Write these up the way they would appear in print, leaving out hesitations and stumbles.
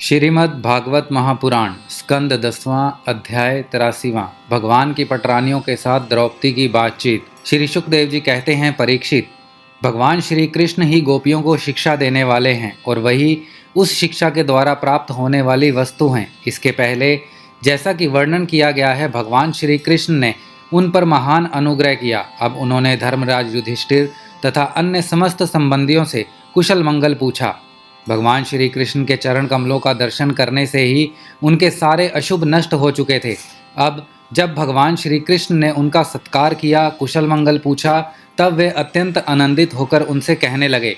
श्रीमद् भागवत महापुराण स्कंद 10वां अध्याय 83वां। भगवान की पटरानियों के साथ द्रौपदी की बातचीत। श्री शुकदेव जी कहते हैं, परीक्षित, भगवान श्री कृष्ण ही गोपियों को शिक्षा देने वाले हैं और वही उस शिक्षा के द्वारा प्राप्त होने वाली वस्तु हैं। इसके पहले जैसा कि वर्णन किया गया है, भगवान श्री कृष्ण ने उन पर महान अनुग्रह किया। अब उन्होंने धर्मराज युधिष्ठिर तथा अन्य समस्त संबंधियों से कुशल मंगल पूछा। भगवान श्री कृष्ण के चरण कमलों का दर्शन करने से ही उनके सारे अशुभ नष्ट हो चुके थे। अब जब भगवान श्री कृष्ण ने उनका सत्कार किया, कुशल मंगल पूछा, तब वे अत्यंत आनंदित होकर उनसे कहने लगे,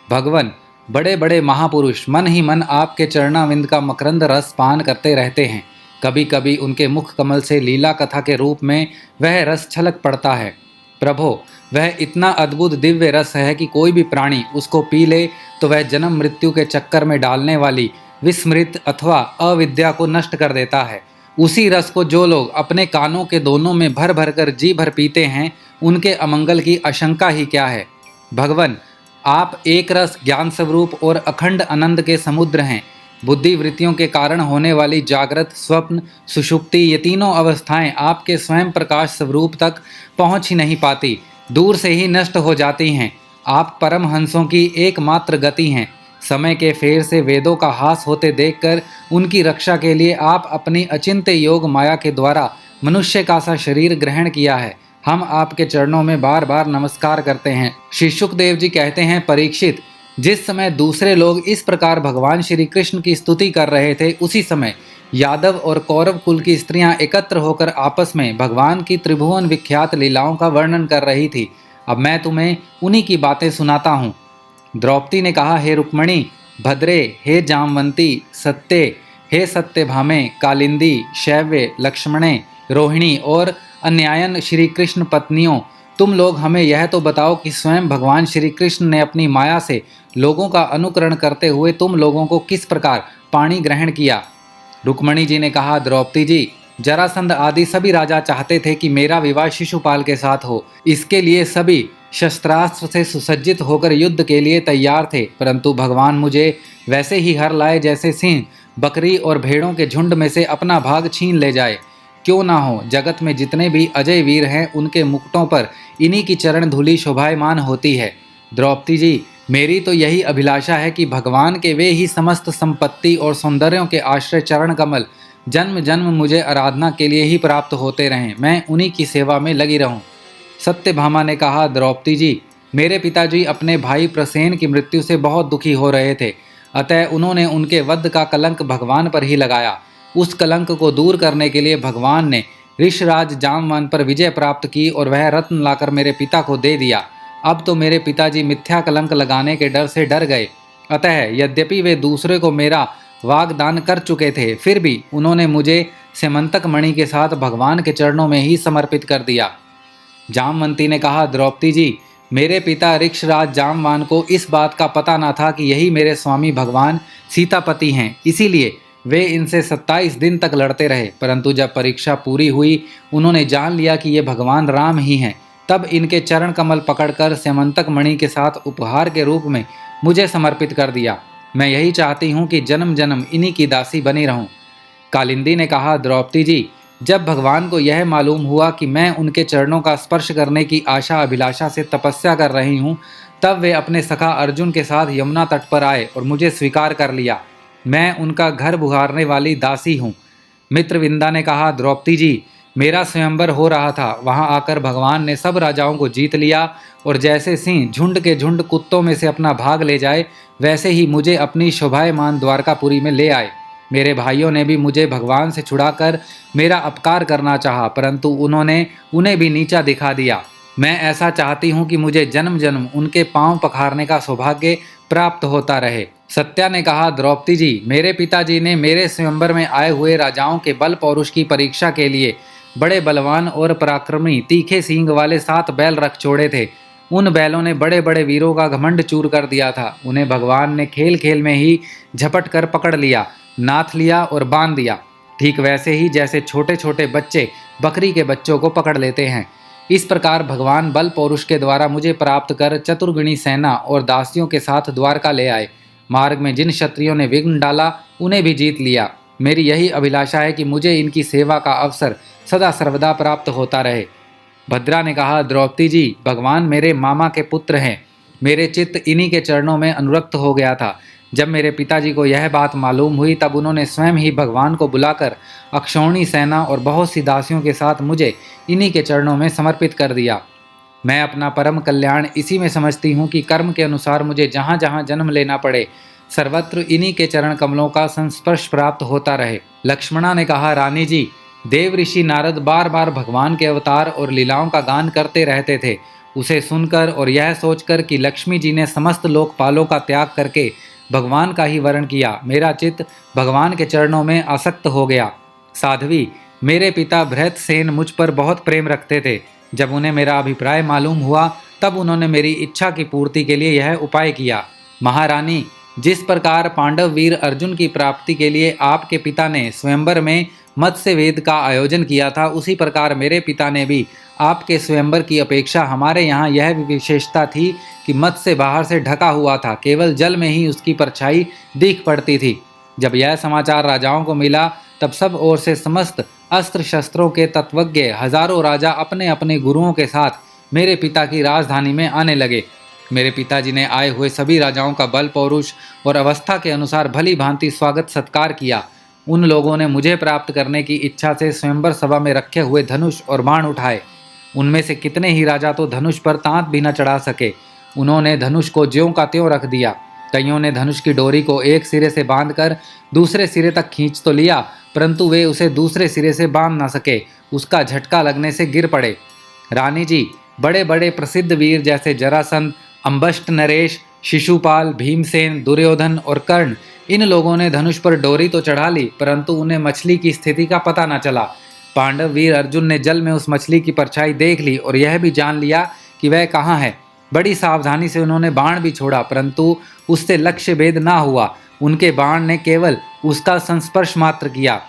भगवान, बड़े बड़े महापुरुष मन ही मन आपके चरणाविंद का मकरंद रस पान करते रहते हैं। कभी कभी उनके मुख कमल से लीला कथा के रूप में वह रस छलक पड़ता है। प्रभो, वह इतना अद्भुत दिव्य रस है कि कोई भी प्राणी उसको पी ले तो वह जन्म मृत्यु के चक्कर में डालने वाली विस्मृत अथवा अविद्या को नष्ट कर देता है। उसी रस को जो लोग अपने कानों के दोनों में भर भर कर जी भर पीते हैं, उनके अमंगल की आशंका ही क्या है। भगवान, आप एक रस ज्ञान स्वरूप और अखंड आनंद के समुद्र हैं। बुद्धि वृत्तियों के कारण होने वाली जागृत, स्वप्न, सुषुप्ति, ये तीनों अवस्थाएं आपके स्वयं प्रकाश स्वरूप तक पहुंच ही नहीं पाती, दूर से ही नष्ट हो जाती हैं। आप परम हंसों की एकमात्र गति हैं। समय के फेर से वेदों का हास होते देखकर उनकी रक्षा के लिए आप अपनी अचिंत्य योग माया के द्वारा मनुष्य का सा शरीर ग्रहण किया है। हम आपके चरणों में बार बार नमस्कार करते हैं। श्री शुकदेव जी कहते हैं, परीक्षित, जिस समय दूसरे लोग इस प्रकार भगवान श्री कृष्ण की स्तुति कर रहे थे, उसी समय यादव और कौरव कुल की स्त्रियां एकत्र होकर आपस में भगवान की त्रिभुवन विख्यात लीलाओं का वर्णन कर रही थी। अब मैं तुम्हें उन्हीं की बातें सुनाता हूँ। द्रौपदी ने कहा, हे रुक्मणी, भद्रे, हे जामवंती, सत्ते, हे सत्यभामे, कालिंदी, शैव्य, लक्ष्मणे, रोहिणी और अन्यायन श्री कृष्ण पत्नियों, तुम लोग हमें यह तो बताओ कि स्वयं भगवान श्री कृष्ण ने अपनी माया से लोगों का अनुकरण करते हुए तुम लोगों को किस प्रकार पाणी ग्रहण किया। रुक्मणी जी ने कहा, द्रौपदी जी, जरासंध आदि सभी राजा चाहते थे कि मेरा विवाह शिशुपाल के साथ हो। इसके लिए सभी शस्त्रास्त्र से सुसज्जित होकर युद्ध के लिए तैयार थे, परंतु भगवान मुझे वैसे ही हर लाए जैसे सिंह बकरी और भेड़ों के झुंड में से अपना भाग छीन ले जाए। क्यों ना हो, जगत में जितने भी अजय वीर हैं, उनके मुकुटों पर इन्हीं की चरण धूलि शोभायमान होती है। द्रौपदी जी, मेरी तो यही अभिलाषा है कि भगवान के वे ही समस्त संपत्ति और सौंदर्यों के आश्रय चरण कमल जन्म जन्म मुझे आराधना के लिए ही प्राप्त होते रहें, मैं उन्हीं की सेवा में लगी रहूं। सत्यभामा ने कहा, द्रौपदी जी, मेरे पिताजी अपने भाई प्रसेन की मृत्यु से बहुत दुखी हो रहे थे, अतः उन्होंने उनके वध का कलंक भगवान पर ही लगाया। उस कलंक को दूर करने के लिए भगवान ने ऋषराज जामवान पर विजय प्राप्त की और वह रत्न लाकर मेरे पिता को दे दिया। अब तो मेरे पिताजी मिथ्या कलंक लगाने के डर से डर गए, अतः यद्यपि वे दूसरे को मेरा वागदान कर चुके थे, फिर भी उन्होंने मुझे सेमंतक मणि के साथ भगवान के चरणों में ही समर्पित कर दिया। जामवंती ने कहा, द्रौपदी जी, मेरे पिता ऋक्षराज जामवान को इस बात का पता न था कि यही मेरे स्वामी भगवान सीतापति हैं, इसीलिए वे इनसे 27 दिन तक लड़ते रहे, परंतु जब परीक्षा पूरी हुई, उन्होंने जान लिया कि ये भगवान राम ही हैं। तब इनके चरण कमल पकड़कर सेमंतक मणि के साथ उपहार के रूप में मुझे समर्पित कर दिया। मैं यही चाहती हूँ कि जन्म जन्म इन्हीं की दासी बनी रहूं। कालिंदी ने कहा, द्रौपदी जी, जब भगवान को यह मालूम हुआ कि मैं उनके चरणों का स्पर्श करने की आशा अभिलाषा से तपस्या कर रही हूँ, तब वे अपने सखा अर्जुन के साथ यमुना तट पर आए और मुझे स्वीकार कर लिया। मैं उनका घर बुहारने वाली दासी हूँ। मित्रविंदा ने कहा, द्रौपदी जी, मेरा स्वयंवर हो रहा था, वहां आकर भगवान ने सब राजाओं को जीत लिया और जैसे सिंह झुंड के झुंड कुत्तों में से अपना भाग ले जाए, वैसे ही मुझे अपनी शोभायमान द्वारकापुरी में ले आए। मेरे भाइयों ने भी मुझे भगवान से छुड़ाकर मेरा अपकार करना चाहा, परंतु उन्होंने उन्हें भी नीचा दिखा दिया। मैं ऐसा चाहती हूँ कि मुझे जन्म जन्म उनके पांव पखारने का सौभाग्य प्राप्त होता रहे। सत्या ने कहा, द्रौपदी जी, मेरे पिताजी ने मेरे स्वयंवर में आए हुए राजाओं के बल पौरुष की परीक्षा के लिए बड़े बलवान और पराक्रमी तीखे सींग वाले 7 बैल रख छोड़े थे। उन बैलों ने बड़े बड़े वीरों का घमंड चूर कर दिया था। उन्हें भगवान ने खेल खेल में ही झपट कर पकड़ लिया, नाथ लिया और बांध दिया, ठीक वैसे ही जैसे छोटे छोटे बच्चे बकरी के बच्चों को पकड़ लेते हैं। इस प्रकार भगवान बल पौरुष के द्वारा मुझे प्राप्त कर चतुर्गुणी सेना और दासियों के साथ द्वारका ले आए। मार्ग में जिन क्षत्रियों ने विघ्न डाला उन्हें भी जीत लिया। मेरी यही अभिलाषा है कि मुझे इनकी सेवा का अवसर सदा सर्वदा प्राप्त होता रहे। भद्रा ने कहा, द्रौपदी जी, भगवान मेरे मामा के पुत्र हैं। मेरे चित्त इन्हीं के चरणों में अनुरक्त हो गया था। जब मेरे पिताजी को यह बात मालूम हुई तब उन्होंने स्वयं ही भगवान को बुलाकर अक्षौणी सेना और बहुत सी दासियों के साथ मुझे इन्हीं के चरणों में समर्पित कर दिया। मैं अपना परम कल्याण इसी में समझती हूँ कि कर्म के अनुसार मुझे जहाँ जहाँ जन्म लेना पड़े सर्वत्र इन्हीं के चरण कमलों का संस्पर्श प्राप्त होता रहे। लक्ष्मणा ने कहा, रानी जी, देव ऋषि नारद बार बार भगवान के अवतार और लीलाओं का गान करते रहते थे। उसे सुनकर और यह सोचकर कि लक्ष्मी जी ने समस्त लोकपालों का त्याग करके भगवान का ही वरण किया, मेरा चित्त भगवान के चरणों में आसक्त हो गया। साध्वी, मेरे पिता भृतसेन मुझ पर बहुत प्रेम रखते थे। जब उन्हें मेरा अभिप्राय मालूम हुआ तब उन्होंने मेरी इच्छा की पूर्ति के लिए यह उपाय किया। महारानी, जिस प्रकार पांडव वीर अर्जुन की प्राप्ति के लिए आपके पिता ने स्वयंवर में मत्स्य वेद का आयोजन किया था, उसी प्रकार मेरे पिता ने भी आपके स्वयंवर की अपेक्षा हमारे यहाँ यह विशेषता थी कि मत्स्य बाहर से ढका हुआ था, केवल जल में ही उसकी परछाई दिख पड़ती थी। जब यह समाचार राजाओं को मिला तब सब ओर से समस्त अस्त्र शस्त्रों के तत्वज्ञ हजारों राजा अपने अपने गुरुओं के साथ मेरे पिता की राजधानी में आने लगे। मेरे पिताजी ने आए हुए सभी राजाओं का बल पौरुष और अवस्था के अनुसार भली भांति स्वागत सत्कार किया। उन लोगों ने मुझे प्राप्त करने की इच्छा से स्वयंवर सभा में रखे हुए धनुष और बाण उठाए। उनमें से कितने ही राजा तो धनुष पर तांत भी न चढ़ा सके। उन्होंने धनुष को ज्यों का त्यों रख दिया। कईयों ने धनुष की डोरी को एक सिरे से बांधकर दूसरे सिरे तक खींच तो लिया, परंतु वे उसे दूसरे सिरे से बांध न सके। उसका झटका लगने से गिर पड़े। रानी जी, बड़े बड़े प्रसिद्ध वीर जैसे जरासंध, अंबष्ट नरेश, शिशुपाल, भीमसेन, दुर्योधन और कर्ण, इन लोगों ने धनुष पर डोरी तो चढ़ा ली, परंतु उन्हें मछली की स्थिति का पता न चला। पांडव वीर अर्जुन ने जल में उस मछली की परछाई देख ली और यह भी जान लिया कि वह कहाँ है। बड़ी सावधानी से उन्होंने बाण भी छोड़ा, परंतु उससे लक्ष्य भेद ना हुआ। उनके बाण ने केवल उसका संस्पर्श मात्र किया।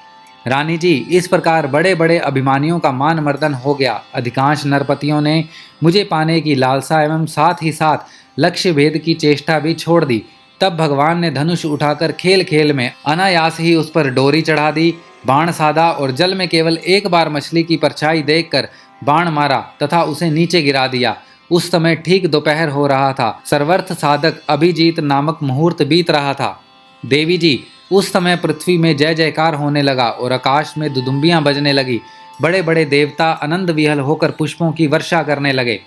रानी जी, इस प्रकार बड़े बड़े अभिमानियों का मान मर्दन हो गया। अधिकांश नरपतियों ने मुझे पाने की लालसा एवं साथ ही साथ लक्ष्य भेद की चेष्टा भी छोड़ दी। तब भगवान ने धनुष उठाकर खेल खेल में अनायास ही उस पर डोरी चढ़ा दी, बाण साधा और जल में केवल एक बार मछली की परछाई देखकर बाण मारा तथा उसे नीचे गिरा दिया। उस समय ठीक दोपहर हो रहा था। सर्वर्थ साधक अभिजीत नामक मुहूर्त बीत रहा था। देवी जी, उस समय पृथ्वी में जय जयकार होने लगा और आकाश में दुदुम्बियां बजने लगी। बड़े बड़े देवता आनंद विहल होकर पुष्पों की वर्षा करने लगे।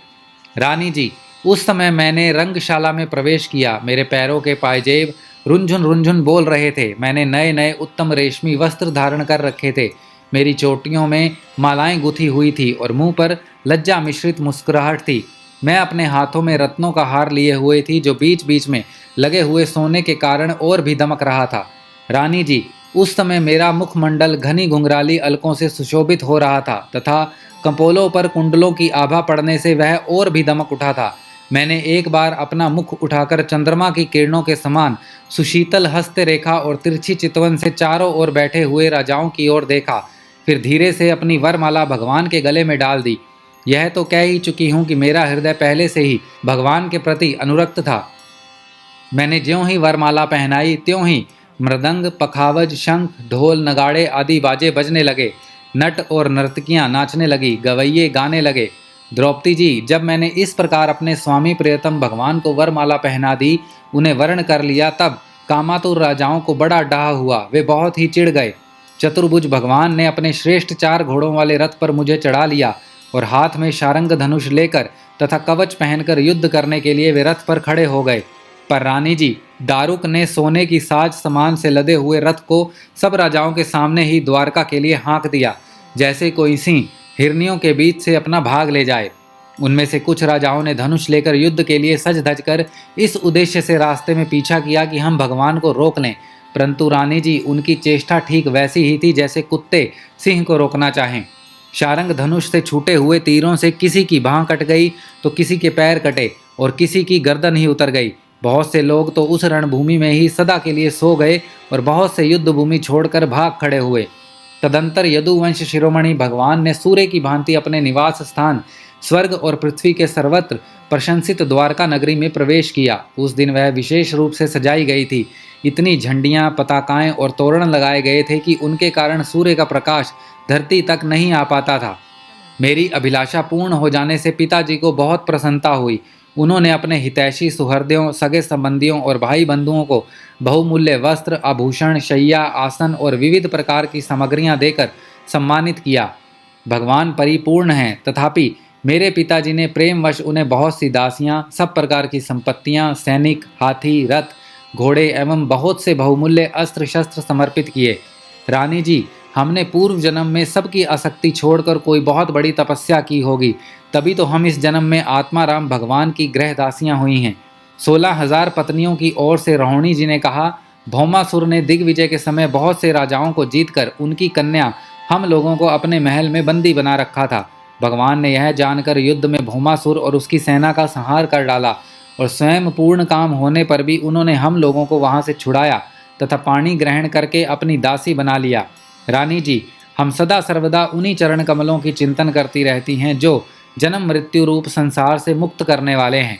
रानी जी, उस समय मैंने रंगशाला में प्रवेश किया। मेरे पैरों के पायजेब रुंझुन रुंझुन बोल रहे थे। मैंने नए नए उत्तम रेशमी वस्त्र धारण कर रखे थे। मेरी चोटियों में मालाएं गुथी हुई थी और मुंह पर लज्जा मिश्रित मुस्कुराहट थी। मैं अपने हाथों में रत्नों का हार लिए हुए थी, जो बीच बीच में लगे हुए सोने के कारण और भी दमक रहा था। रानी जी, उस समय मेरा मुखमंडल घनी घुंघराली अलकों से सुशोभित हो रहा था तथा कंपोलों पर कुंडलों की आभा पड़ने से वह और भी दमक उठा था। मैंने एक बार अपना मुख उठाकर चंद्रमा की किरणों के समान सुशीतल हस्त रेखा और तिरछी चितवन से चारों ओर बैठे हुए राजाओं की ओर देखा। फिर धीरे से अपनी वरमाला भगवान के गले में डाल दी। यह तो कह ही चुकी हूँ कि मेरा हृदय पहले से ही भगवान के प्रति अनुरक्त था। मैंने ज्यों ही वरमाला पहनाई त्यों ही मृदंग, पखावज, शंख, ढोल, नगाड़े आदि बाजे बजने लगे। नट और नर्तकियां नाचने लगी, गवैये गाने लगे। द्रौपदी जी, जब मैंने इस प्रकार अपने स्वामी प्रियतम भगवान को वरमाला पहना दी, उन्हें वर्ण कर लिया, तब कामातुर राजाओं को बड़ा डाह हुआ। वे बहुत ही चिढ़ गए। चतुर्भुज भगवान ने अपने श्रेष्ठ 4 घोड़ों वाले रथ पर मुझे चढ़ा लिया और हाथ में शारंग धनुष लेकर तथा कवच पहनकर युद्ध करने के लिए वे रथ पर खड़े हो गए। पर रानी जी, दारुक ने सोने की साज समान से लदे हुए रथ को सब राजाओं के सामने ही द्वारका के लिए हाँक दिया, जैसे कोई सिंह हिरनियों के बीच से अपना भाग ले जाए। उनमें से कुछ राजाओं ने धनुष लेकर युद्ध के लिए सज धज कर इस उद्देश्य से रास्ते में पीछा किया कि हम भगवान को रोक लें, परंतु रानी जी, उनकी चेष्टा ठीक वैसी ही थी जैसे कुत्ते सिंह को रोकना चाहें। शारंग धनुष से छूटे हुए तीरों से किसी की बाँह कट गई तो किसी के पैर कटे और किसी की गर्दन ही उतर गई। बहुत से लोग तो उस रणभूमि में ही सदा के लिए सो गए और बहुत से युद्ध भूमि छोड़कर भाग खड़े हुए। तदंतर यदुवंश शिरोमणि भगवान ने सूर्य की भांति अपने निवास स्थान स्वर्ग और पृथ्वी के सर्वत्र प्रशंसित द्वारका नगरी में प्रवेश किया। उस दिन वह विशेष रूप से सजाई गई थी। इतनी झंडियाँ, पताकाएं और तोरण लगाए गए थे कि उनके कारण सूर्य का प्रकाश धरती तक नहीं आ पाता था। मेरी अभिलाषा पूर्ण हो जाने से पिताजी को बहुत प्रसन्नता हुई। उन्होंने अपने हितैषी सुहृदों, सगे संबंधियों और भाई बंधुओं को बहुमूल्य वस्त्र, आभूषण, शैया, आसन और विविध प्रकार की सामग्रियां देकर सम्मानित किया। भगवान परिपूर्ण हैं, तथापि मेरे पिताजी ने प्रेमवश उन्हें बहुत सी दासियां, सब प्रकार की संपत्तियां, सैनिक, हाथी, रथ, घोड़े एवं बहुत से बहुमूल्य अस्त्र शस्त्र समर्पित किए। रानी जी, हमने पूर्व जन्म में सबकी आसक्ति छोड़कर कोई बहुत बड़ी तपस्या की होगी, तभी तो हम इस जन्म में आत्माराम भगवान की गृहदासियां हुई हैं। 16,000 पत्नियों की ओर से रोहिणी जी ने कहा, भौमासुर ने दिग्विजय के समय बहुत से राजाओं को जीतकर उनकी कन्या हम लोगों को अपने महल में बंदी बना रखा था। भगवान ने यह जानकर युद्ध में भौमासुर और उसकी सेना का संहार कर डाला और स्वयं पूर्ण काम होने पर भी उन्होंने हम लोगों को वहां से छुड़ाया तथा पानी ग्रहण करके अपनी दासी बना लिया। रानी जी, हम सदा सर्वदा उन्हीं चरण कमलों की चिंतन करती रहती हैं जो जन्म मृत्यु रूप संसार से मुक्त करने वाले हैं।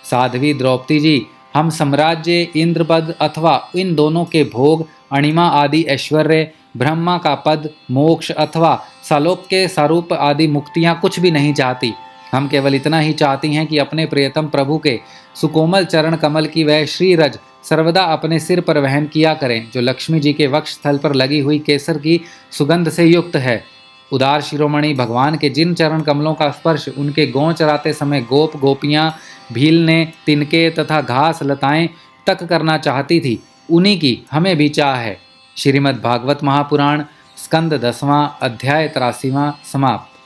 साध्वी द्रौपदी जी, हम साम्राज्य, इंद्रपद अथवा इन दोनों के भोग, अणिमा आदि ऐश्वर्य, ब्रह्मा का पद, मोक्ष अथवा सालोक्य स्वरूप आदि मुक्तियां कुछ भी नहीं चाहती। हम केवल इतना ही चाहती हैं कि अपने प्रियतम प्रभु के सुकोमल चरण कमल की वह श्रीरज सर्वदा अपने सिर पर वहन किया करें, जो लक्ष्मी जी के वक्ष स्थल पर लगी हुई केसर की सुगंध से युक्त है। उदार शिरोमणि भगवान के जिन चरण कमलों का स्पर्श उनके गौ चराते समय गोप गोपियां, भीलने, तिनके तथा घास लताएं तक करना चाहती थी, उन्हीं की हमें भी चाह है। श्रीमद् भागवत महापुराण स्कंद 10वां, अध्याय 83वां समाप्त।